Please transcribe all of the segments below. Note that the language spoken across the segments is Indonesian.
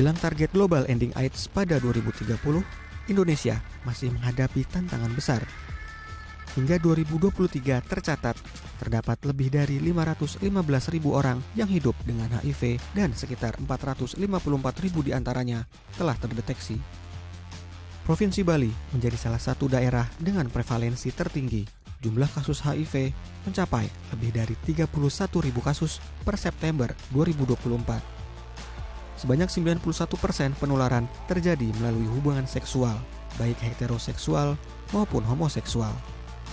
Menjelang target Global Ending AIDS pada 2030, Indonesia masih menghadapi tantangan besar. Hingga 2023 tercatat, terdapat lebih dari 515.000 orang yang hidup dengan HIV dan sekitar 454.000 diantaranya telah terdeteksi. Provinsi Bali menjadi salah satu daerah dengan prevalensi tertinggi. Jumlah kasus HIV mencapai lebih dari 31.000 kasus per September 2024. Sebanyak 91% penularan terjadi melalui hubungan seksual, baik heteroseksual maupun homoseksual.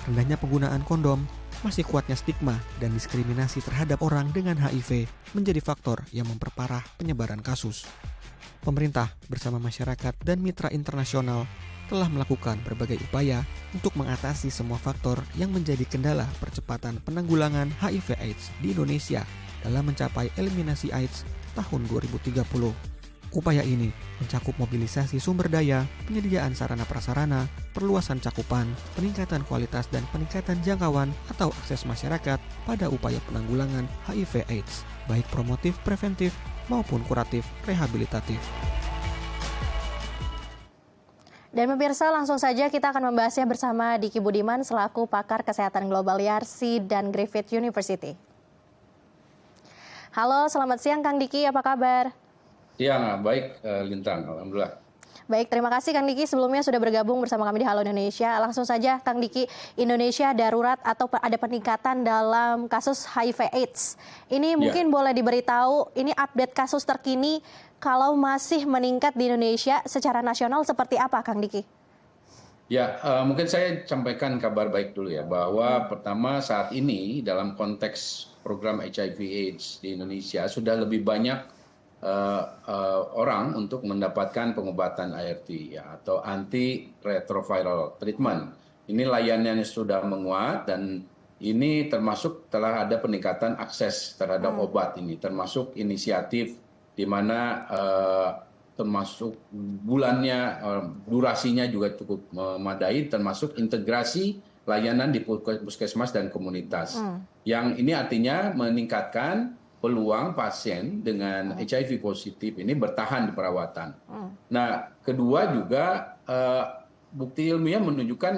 Rendahnya penggunaan kondom, masih kuatnya stigma dan diskriminasi terhadap orang dengan HIV menjadi faktor yang memperparah penyebaran kasus. Pemerintah bersama masyarakat dan mitra internasional telah melakukan berbagai upaya untuk mengatasi semua faktor yang menjadi kendala percepatan penanggulangan HIV/AIDS di Indonesia dalam mencapai eliminasi AIDS tahun 2030. Upaya ini mencakup mobilisasi sumber daya, penyediaan sarana prasarana, perluasan cakupan, peningkatan kualitas dan peningkatan jangkauan atau akses masyarakat pada upaya penanggulangan HIV/AIDS, baik promotif preventif maupun kuratif rehabilitatif. Dan pemirsa, langsung saja kita akan membahasnya bersama Diki Budiman selaku pakar kesehatan global Yarsi dan Griffith University. Halo, selamat siang Kang Diki, apa kabar? Ya, baik Lintang, alhamdulillah. Baik, terima kasih Kang Diki sebelumnya sudah bergabung bersama kami di Halo Indonesia. Langsung saja Kang Diki, Indonesia darurat atau ada peningkatan dalam kasus HIV/AIDS. Ini mungkin boleh diberitahu, ini update kasus terkini kalau masih meningkat di Indonesia secara nasional seperti apa Kang Diki? Ya, mungkin saya sampaikan kabar baik dulu ya, bahwa pertama saat ini dalam konteks program HIV/AIDS di Indonesia sudah lebih banyak orang untuk mendapatkan pengobatan ART ya, atau antiretroviral treatment. Ini layanannya sudah menguat dan ini termasuk telah ada peningkatan akses terhadap obat ini, termasuk inisiatif di mana termasuk bulannya, durasinya juga cukup memadai, termasuk integrasi layanan di puskesmas dan komunitas. Yang ini artinya meningkatkan peluang pasien dengan HIV positif ini bertahan di perawatan. Nah, kedua juga bukti ilmiah menunjukkan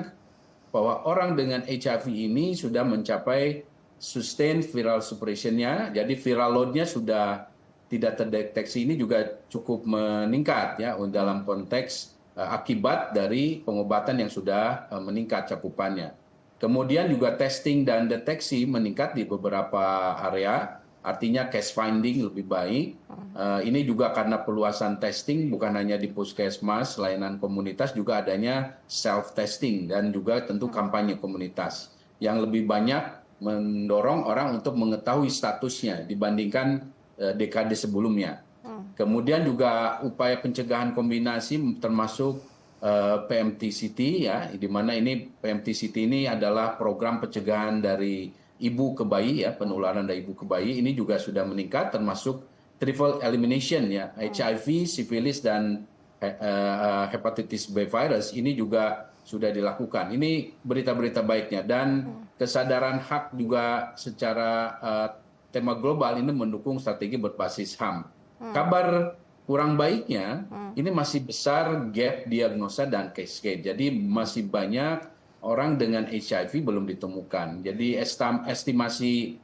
bahwa orang dengan HIV ini sudah mencapai sustained viral suppression-nya, jadi viral load-nya sudah tidak terdeteksi, ini juga cukup meningkat ya dalam konteks akibat dari pengobatan yang sudah meningkat cakupannya. Kemudian juga testing dan deteksi meningkat di beberapa area. Artinya case finding lebih baik. Ini juga karena perluasan testing bukan hanya di puskesmas, layanan komunitas, juga adanya self testing dan juga tentu kampanye komunitas yang lebih banyak mendorong orang untuk mengetahui statusnya dibandingkan dekade sebelumnya. Kemudian juga upaya pencegahan kombinasi termasuk PMTCT ya, di mana ini PMTCT ini adalah program pencegahan dari ibu ke bayi ya, penularan dari ibu ke bayi ini juga sudah meningkat, termasuk triple elimination ya, HIV, sifilis dan hepatitis B virus ini juga sudah dilakukan. Ini berita-berita baiknya dan kesadaran hak juga secara tema global ini mendukung strategi berbasis HAM. Kabar kurang baiknya ini masih besar gap diagnosa dan cascade. Jadi masih banyak orang dengan HIV belum ditemukan. Jadi estimasi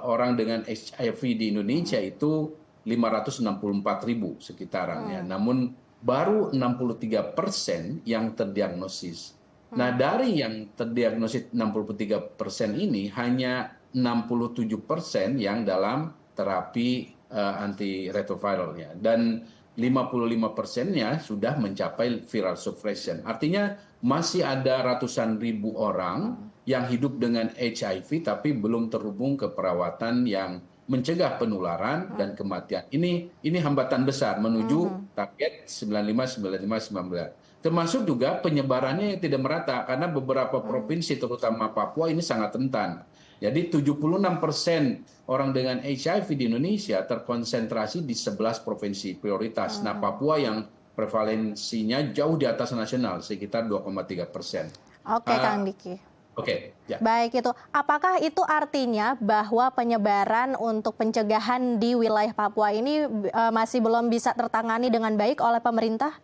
orang dengan HIV di Indonesia itu 564.000 sekitarannya. Namun baru 63% yang terdiagnosis. Nah, dari yang terdiagnosis 63% ini hanya 67% yang dalam terapi antiretroviralnya. Dan 55%-nya sudah mencapai viral suppression. Artinya masih ada ratusan ribu orang yang hidup dengan HIV tapi belum terhubung ke perawatan yang mencegah penularan dan kematian. Ini hambatan besar menuju target 95-95-19. Termasuk juga penyebarannya yang tidak merata karena beberapa provinsi terutama Papua ini sangat rentan. Jadi 76% orang dengan HIV di Indonesia terkonsentrasi di 11 provinsi prioritas. Nah, Papua yang prevalensinya jauh di atas nasional, sekitar 2,3%. Oke, Kang Diki. Oke, ya. Baik itu. Apakah itu artinya bahwa penyebaran untuk pencegahan di wilayah Papua ini masih belum bisa tertangani dengan baik oleh pemerintah?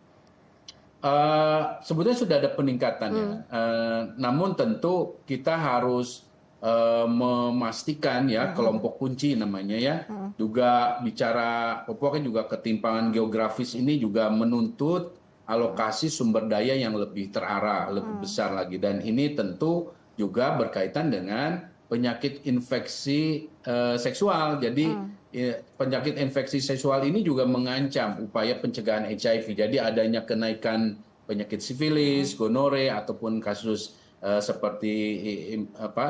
Sebetulnya sudah ada peningkatannya, namun tentu kita harus memastikan ya kelompok kunci namanya ya, juga bicara Papua kan juga ketimpangan geografis ini juga menuntut alokasi sumber daya yang lebih terarah, lebih besar lagi, dan ini tentu juga berkaitan dengan penyakit infeksi seksual. Jadi penyakit infeksi seksual ini juga mengancam upaya pencegahan HIV. Jadi adanya kenaikan penyakit sifilis, gonore ataupun kasus seperti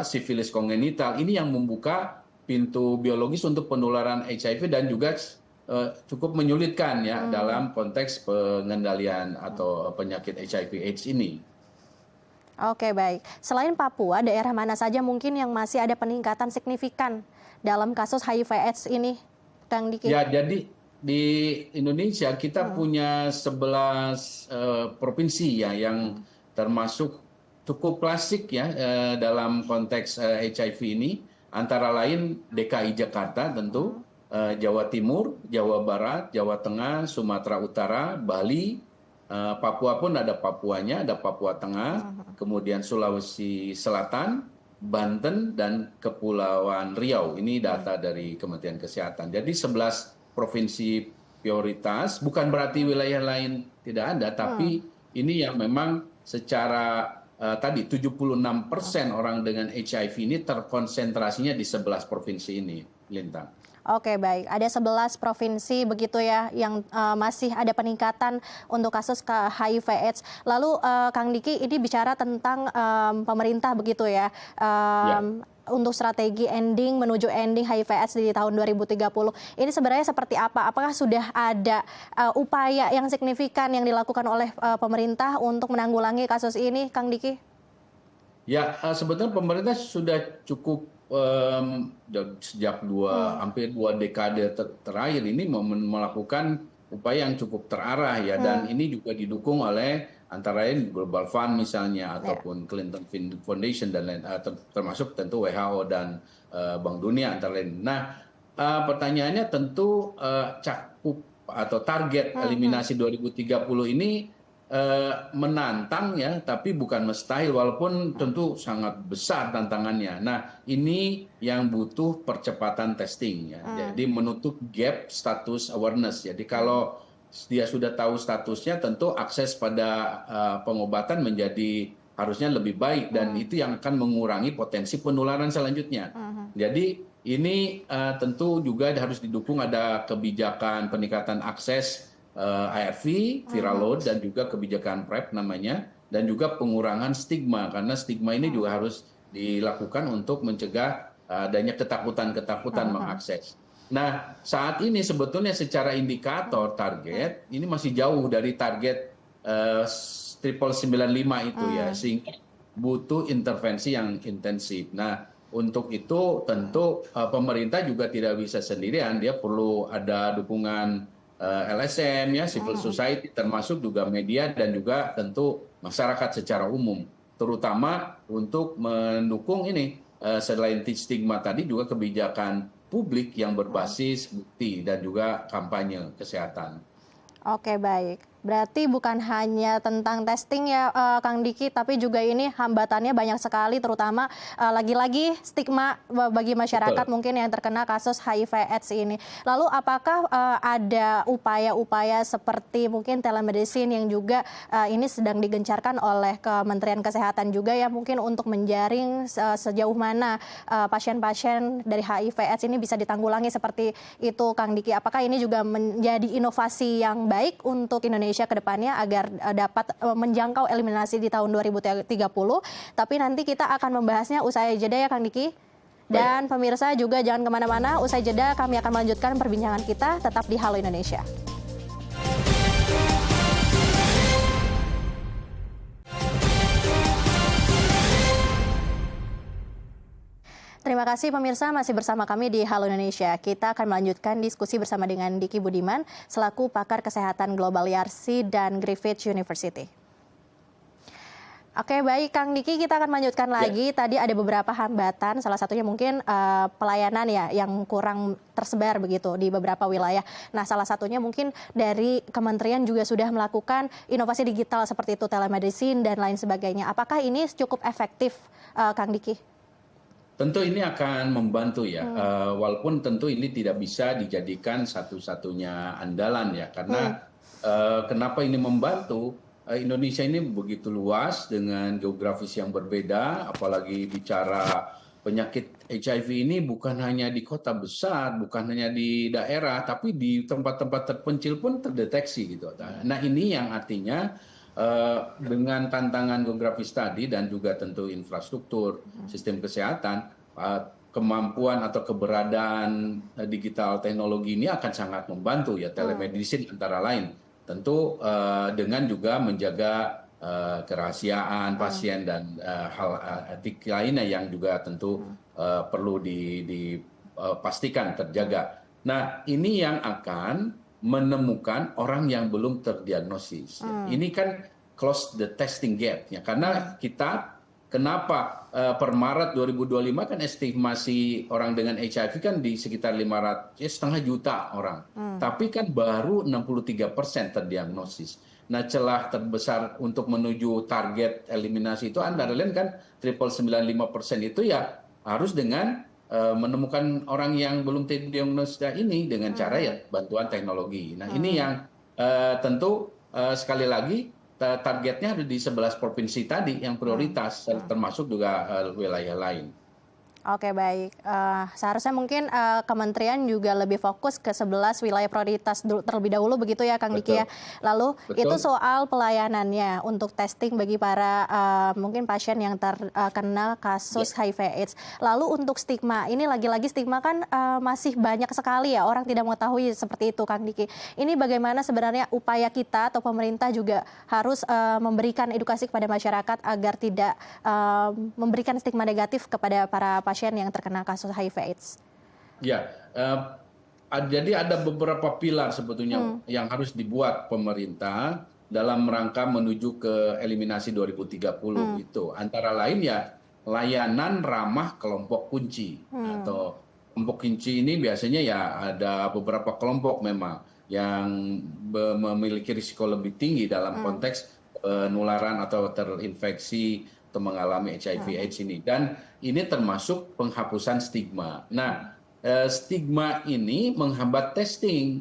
sifilis kongenital ini yang membuka pintu biologis untuk penularan HIV dan juga cukup menyulitkan ya dalam konteks pengendalian atau penyakit HIV/AIDS ini. Oke, baik. Selain Papua, daerah mana saja mungkin yang masih ada peningkatan signifikan dalam kasus HIV/AIDS ini, Kang Diki? Ya, jadi di Indonesia kita punya 11 provinsi ya yang termasuk cukup klasik ya dalam konteks HIV ini, antara lain DKI Jakarta tentu, Jawa Timur, Jawa Barat, Jawa Tengah, Sumatera Utara, Bali, Papua pun ada Papuanya, ada Papua Tengah, kemudian Sulawesi Selatan, Banten, dan Kepulauan Riau. Ini data dari Kementerian Kesehatan. Jadi 11 provinsi prioritas, bukan berarti wilayah lain tidak ada, tapi ini yang memang secara tadi 76% orang dengan HIV ini terkonsentrasinya di 11 provinsi ini, Lintang. Oke, baik. Ada 11 provinsi begitu ya yang masih ada peningkatan untuk kasus HIV/AIDS. Lalu Kang Diki, ini bicara tentang pemerintah begitu ya. Untuk strategi menuju ending HIV/AIDS di tahun 2030. Ini sebenarnya seperti apa? Apakah sudah ada upaya yang signifikan yang dilakukan oleh pemerintah untuk menanggulangi kasus ini, Kang Diki? Ya, sebetulnya pemerintah sudah cukup sejak hampir 2 dekade terakhir ini melakukan upaya yang cukup terarah ya, dan ini juga didukung oleh antara lain Global Fund misalnya ataupun Clinton Foundation dan lain, termasuk tentu WHO dan Bank Dunia antara lain. Nah, pertanyaannya tentu cakup atau target eliminasi 2030 ini menantang ya, tapi bukan mustahil, walaupun tentu sangat besar tantangannya. Nah, ini yang butuh percepatan testing ya. Jadi menutup gap status awareness. Jadi kalau dia sudah tahu statusnya, tentu akses pada pengobatan menjadi harusnya lebih baik, dan itu yang akan mengurangi potensi penularan selanjutnya. Jadi ini tentu juga harus didukung ada kebijakan peningkatan akses ARV, viral load, dan juga kebijakan PrEP namanya, dan juga pengurangan stigma, karena stigma ini juga harus dilakukan untuk mencegah adanya ketakutan mengakses. Nah, saat ini sebetulnya secara indikator target ini masih jauh dari target 995 itu ya, sehingga butuh intervensi yang intensif. Nah, untuk itu tentu pemerintah juga tidak bisa sendirian, dia perlu ada dukungan LSM ya, civil society, termasuk juga media dan juga tentu masyarakat secara umum, terutama untuk mendukung ini selain stigma tadi juga kebijakan publik yang berbasis bukti dan juga kampanye kesehatan. Oke, baik. Berarti bukan hanya tentang testing ya Kang Diki, tapi juga ini hambatannya banyak sekali, terutama lagi-lagi stigma bagi masyarakat. Betul. Mungkin yang terkena kasus HIV/AIDS ini. Lalu apakah ada upaya-upaya seperti mungkin telemedicine yang juga ini sedang digencarkan oleh Kementerian Kesehatan juga ya, mungkin untuk menjaring sejauh mana pasien-pasien dari HIV/AIDS ini bisa ditanggulangi seperti itu, Kang Diki. Apakah ini juga menjadi inovasi yang baik untuk Indonesia ke depannya agar dapat menjangkau eliminasi di tahun 2030. Tapi nanti kita akan membahasnya usai jeda ya Kang Diki. Dan pemirsa juga jangan kemana-mana, usai jeda kami akan melanjutkan perbincangan kita tetap di Halo Indonesia. Terima kasih pemirsa, masih bersama kami di Halo Indonesia. Kita akan melanjutkan diskusi bersama dengan Diki Budiman selaku pakar kesehatan global YARSI dan Griffith University. Oke, baik Kang Diki, kita akan lanjutkan Ya. lagi. Tadi ada beberapa hambatan, salah satunya mungkin pelayanan ya yang kurang tersebar begitu di beberapa wilayah. Nah, salah satunya mungkin dari kementerian juga sudah melakukan inovasi digital seperti itu telemedicine dan lain sebagainya. Apakah ini cukup efektif, Kang Diki? Tentu ini akan membantu ya, walaupun tentu ini tidak bisa dijadikan satu-satunya andalan ya, karena kenapa ini membantu? Indonesia ini begitu luas dengan geografis yang berbeda, apalagi bicara penyakit HIV ini bukan hanya di kota besar, bukan hanya di daerah, tapi di tempat-tempat terpencil pun terdeteksi gitu. Nah ini yang artinya dengan tantangan geografis tadi dan juga tentu infrastruktur sistem kesehatan, kemampuan atau keberadaan digital teknologi ini akan sangat membantu ya, telemedicine antara lain. Tentu dengan juga menjaga kerahasiaan pasien dan hal etik lainnya yang juga tentu perlu dipastikan terjaga. Nah, ini yang akan menemukan orang yang belum terdiagnosis. Ini kan close the testing gap ya, karena kita kenapa per Maret 2025 kan estimasi orang dengan HIV kan di sekitar 500, ya setengah juta orang. Tapi kan baru 63% terdiagnosis. Nah, celah terbesar untuk menuju target eliminasi itu antara lain kan 995% itu ya harus dengan menemukan orang yang belum terdiagnosis ini dengan cara ya bantuan teknologi. Nah, ini yang tentu sekali lagi targetnya ada di 11 provinsi tadi yang prioritas, termasuk juga wilayah lain. Oke, baik. Seharusnya mungkin kementerian juga lebih fokus ke 11 wilayah prioritas terlebih dahulu begitu ya Kang Diki ya. Lalu itu soal pelayanannya untuk testing bagi para mungkin pasien yang terkena kasus HIV/AIDS. Lalu untuk stigma, ini lagi-lagi stigma kan masih banyak sekali ya, orang tidak mengetahui seperti itu Kang Diki. Ini bagaimana sebenarnya upaya kita atau pemerintah juga harus memberikan edukasi kepada masyarakat agar tidak memberikan stigma negatif kepada para pasien yang terkena kasus HIV/AIDS. Ya, jadi ada beberapa pilar sebetulnya yang harus dibuat pemerintah dalam rangka menuju ke eliminasi 2030 itu. Antara lain ya layanan ramah kelompok kunci atau kelompok kunci ini biasanya ya ada beberapa kelompok memang yang memiliki risiko lebih tinggi dalam konteks penularan atau terinfeksi atau mengalami HIV/AIDS ini, dan ini termasuk penghapusan stigma. Nah, stigma ini menghambat testing,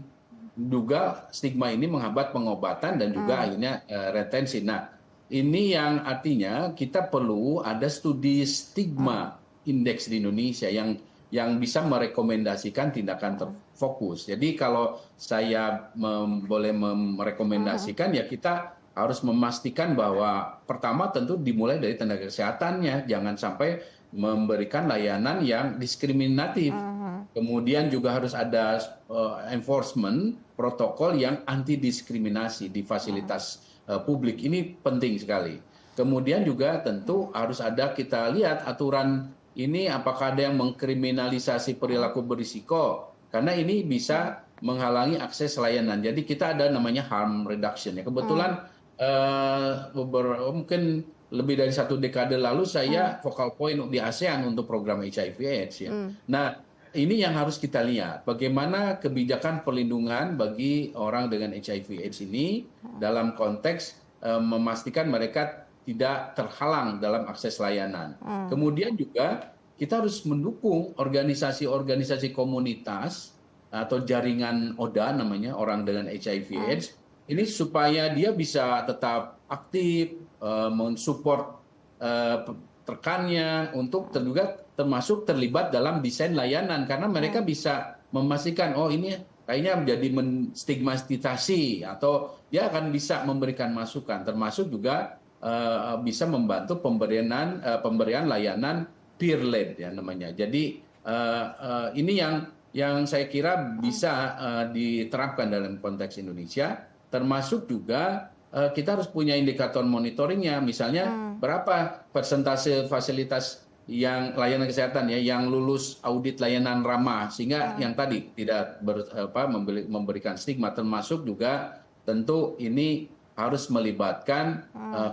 juga stigma ini menghambat pengobatan dan juga akhirnya retensi. Nah, ini yang artinya kita perlu ada studi stigma indeks di Indonesia yang bisa merekomendasikan tindakan terfokus. Jadi kalau saya boleh merekomendasikan ya kita harus memastikan bahwa pertama tentu dimulai dari tenaga kesehatannya, jangan sampai memberikan layanan yang diskriminatif. Kemudian juga harus ada enforcement protokol yang anti diskriminasi di fasilitas publik. Ini penting sekali. Kemudian juga tentu harus ada, kita lihat aturan ini apakah ada yang mengkriminalisasi perilaku berisiko, karena ini bisa menghalangi akses layanan. Jadi kita ada namanya harm reduction ya. Kebetulan mungkin lebih dari 1 dekade lalu saya focal point di ASEAN untuk program HIV/AIDS ya. Nah, ini yang harus kita lihat bagaimana kebijakan perlindungan bagi orang dengan HIV/AIDS ini dalam konteks memastikan mereka tidak terhalang dalam akses layanan. Kemudian juga kita harus mendukung organisasi-organisasi komunitas atau jaringan ODA namanya, orang dengan HIV/AIDS ini supaya dia bisa tetap aktif, mensupport rekannya untuk juga termasuk terlibat dalam desain layanan, karena mereka bisa memastikan oh ini kayaknya menjadi menstigmatisasi, atau dia akan bisa memberikan masukan, termasuk juga bisa membantu pemberian layanan peer led ya namanya. Jadi ini yang saya kira bisa diterapkan dalam konteks Indonesia. Termasuk juga kita harus punya indikator monitoringnya, misalnya berapa persentase fasilitas yang layanan kesehatan ya yang lulus audit layanan ramah, sehingga yang tadi tidak memberikan stigma. Termasuk juga tentu ini harus melibatkan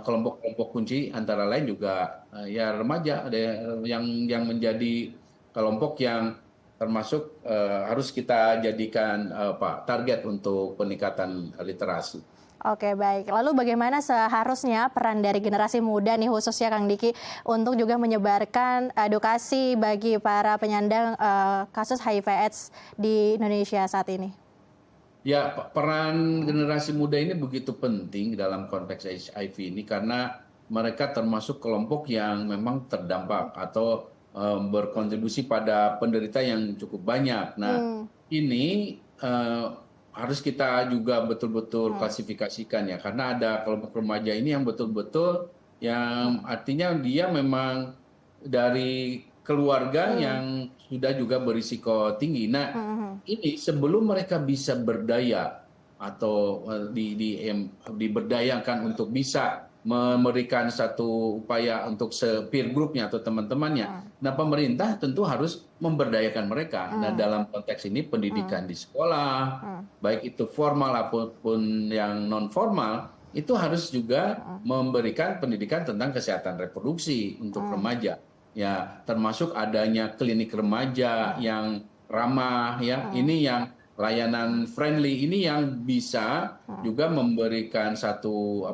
kelompok-kelompok kunci, antara lain juga ya remaja, ada yang menjadi kelompok yang termasuk harus kita jadikan target untuk peningkatan literasi. Oke, baik. Lalu bagaimana seharusnya peran dari generasi muda nih khususnya Kang Diki untuk juga menyebarkan edukasi bagi para penyandang kasus HIV/AIDS di Indonesia saat ini? Ya, peran generasi muda ini begitu penting dalam konteks HIV ini karena mereka termasuk kelompok yang memang terdampak atau berkontribusi pada penderita yang cukup banyak. Nah, ini harus kita juga betul-betul klasifikasikan ya, karena ada kelompok remaja ini yang betul-betul yang artinya dia memang dari keluarga yang sudah juga berisiko tinggi. Nah, ini sebelum mereka bisa berdaya atau diberdayakan untuk bisa memberikan satu upaya untuk peer groupnya atau teman-temannya. Nah, pemerintah tentu harus memberdayakan mereka. Nah, dalam konteks ini pendidikan di sekolah, baik itu formal ataupun yang non formal, itu harus juga memberikan pendidikan tentang kesehatan reproduksi untuk remaja. Ya, termasuk adanya klinik remaja yang ramah, ya, ini yang layanan friendly, ini yang bisa juga memberikan satu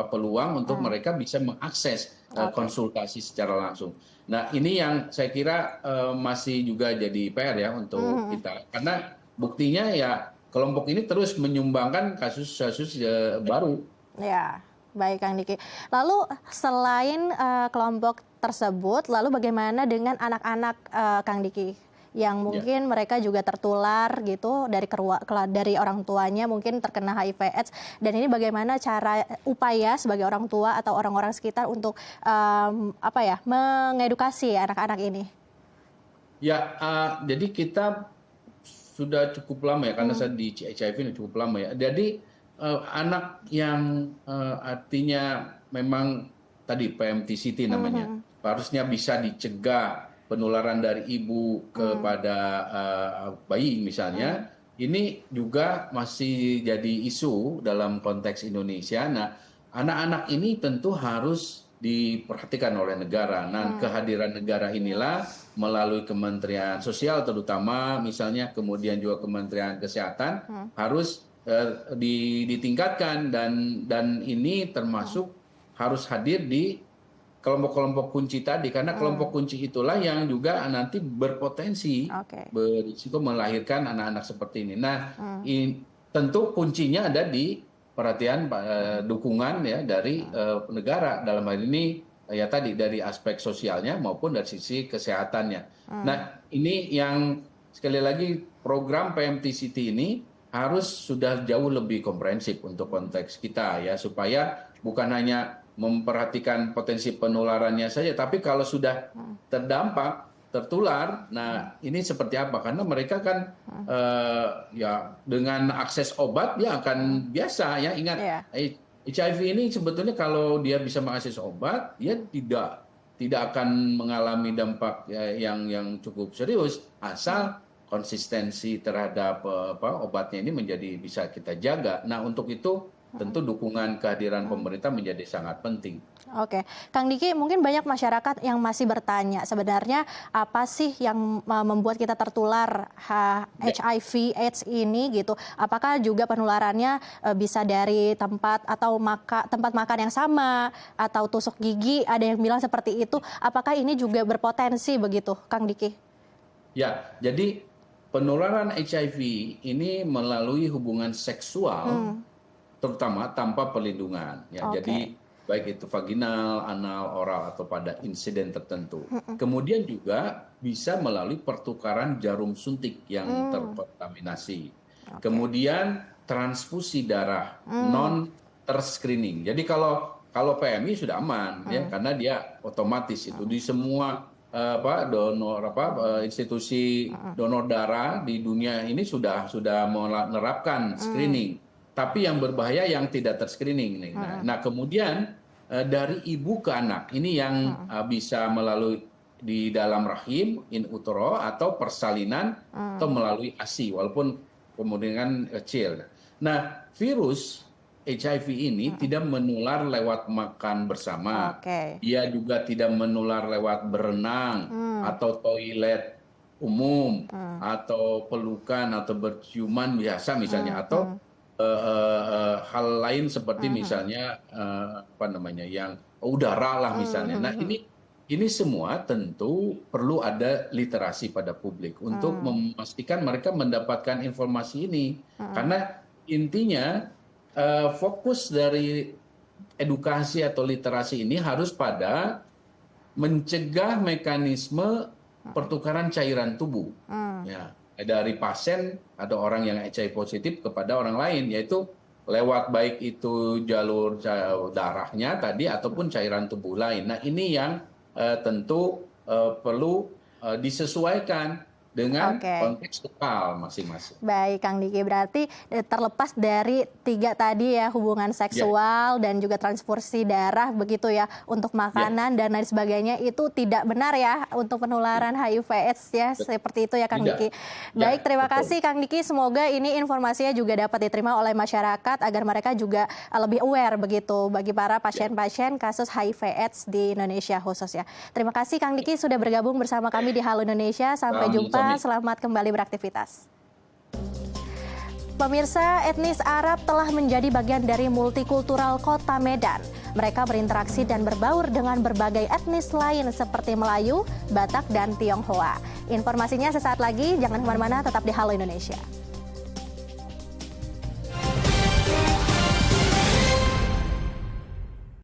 peluang untuk mereka bisa mengakses konsultasi secara langsung. Nah, ini yang saya kira masih juga jadi PR ya untuk kita, karena buktinya ya kelompok ini terus menyumbangkan kasus-kasus baru. Ya, baik Kang Diki. Lalu selain kelompok tersebut, lalu bagaimana dengan anak-anak Kang Diki yang mungkin mereka juga tertular gitu dari orang tuanya mungkin terkena HIV/AIDS, dan ini bagaimana cara upaya sebagai orang tua atau orang-orang sekitar untuk mengedukasi anak-anak ini? Ya, jadi kita sudah cukup lama ya, karena saya di HIV ini cukup lama ya. Jadi anak yang artinya memang tadi PMTCT namanya, harusnya bisa dicegah penularan dari ibu kepada bayi misalnya, ini juga masih jadi isu dalam konteks Indonesia. Nah, anak-anak ini tentu harus diperhatikan oleh negara. Nah, kehadiran negara inilah melalui Kementerian Sosial terutama misalnya, kemudian juga Kementerian Kesehatan harus ditingkatkan, dan ini termasuk harus hadir di kelompok-kelompok kunci tadi, karena kelompok kunci itulah yang juga nanti berpotensi berisiko melahirkan anak-anak seperti ini. Nah, tentu kuncinya ada di perhatian dukungan ya dari negara, dalam hal ini ya tadi dari aspek sosialnya maupun dari sisi kesehatannya. Nah, ini yang sekali lagi program PMTCT ini harus sudah jauh lebih komprehensif untuk konteks kita ya, supaya bukan hanya memperhatikan potensi penularannya saja, tapi kalau sudah terdampak, tertular, nah ini seperti apa? Karena mereka kan ya dengan akses obat dia akan biasa ya. Ingat, HIV ini sebetulnya kalau dia bisa mengakses obat, dia tidak akan mengalami dampak yang cukup serius asal konsistensi terhadap obatnya ini menjadi bisa kita jaga. Nah, untuk itu tentu dukungan kehadiran pemerintah menjadi sangat penting. Oke, Kang Diki, mungkin banyak masyarakat yang masih bertanya sebenarnya apa sih yang membuat kita tertular HIV/AIDS ini gitu? Apakah juga penularannya bisa dari tempat atau tempat makan yang sama atau tusuk gigi? Ada yang bilang seperti itu. Apakah ini juga berpotensi begitu, Kang Diki? Ya, jadi penularan HIV ini melalui hubungan seksual, terutama tanpa perlindungan. Ya, jadi baik itu vaginal, anal, oral, atau pada insiden tertentu. Kemudian juga bisa melalui pertukaran jarum suntik yang terkontaminasi. Kemudian transfusi darah non terscreening. Jadi kalau PMI sudah aman ya, karena dia otomatis itu di semua institusi donor darah di dunia ini sudah menerapkan screening. Tapi yang berbahaya yang tidak terscreening. Nah, kemudian dari ibu ke anak ini yang bisa melalui di dalam rahim, in utero, atau persalinan, atau melalui ASI, walaupun kemungkinan kecil. Nah, virus HIV ini tidak menular lewat makan bersama. Oke. Dia juga tidak menular lewat berenang atau toilet umum atau pelukan atau berciuman biasa misalnya atau hal lain seperti misalnya apa namanya yang udara lah misalnya. Nah, ini semua tentu perlu ada literasi pada publik untuk memastikan mereka mendapatkan informasi ini. Karena intinya fokus dari edukasi atau literasi ini harus pada mencegah mekanisme pertukaran cairan tubuh. Ya, dari pasien atau orang yang HIV positif kepada orang lain, yaitu lewat baik itu jalur darahnya tadi ataupun cairan tubuh lain. Nah, ini yang tentu perlu disesuaikan dengan konteks lokal masing-masing. Baik, Kang Diki, berarti terlepas dari 3 tadi ya, hubungan seksual dan juga transfusi darah begitu ya, untuk makanan dan lain sebagainya itu tidak benar ya untuk penularan HIV/AIDS ya, seperti itu ya Kang Diki. Baik, terima kasih Kang Diki, semoga ini informasinya juga dapat diterima oleh masyarakat agar mereka juga lebih aware begitu bagi para pasien-pasien kasus HIV/AIDS di Indonesia khusus ya. Terima kasih Kang Diki sudah bergabung bersama kami di Halo Indonesia, sampai jumpa. Selamat kembali beraktivitas. Pemirsa, etnis Arab telah menjadi bagian dari multikultural Kota Medan. Mereka berinteraksi dan berbaur dengan berbagai etnis lain seperti Melayu, Batak, dan Tionghoa. Informasinya sesaat lagi, jangan kemana-mana, tetap di Halo Indonesia.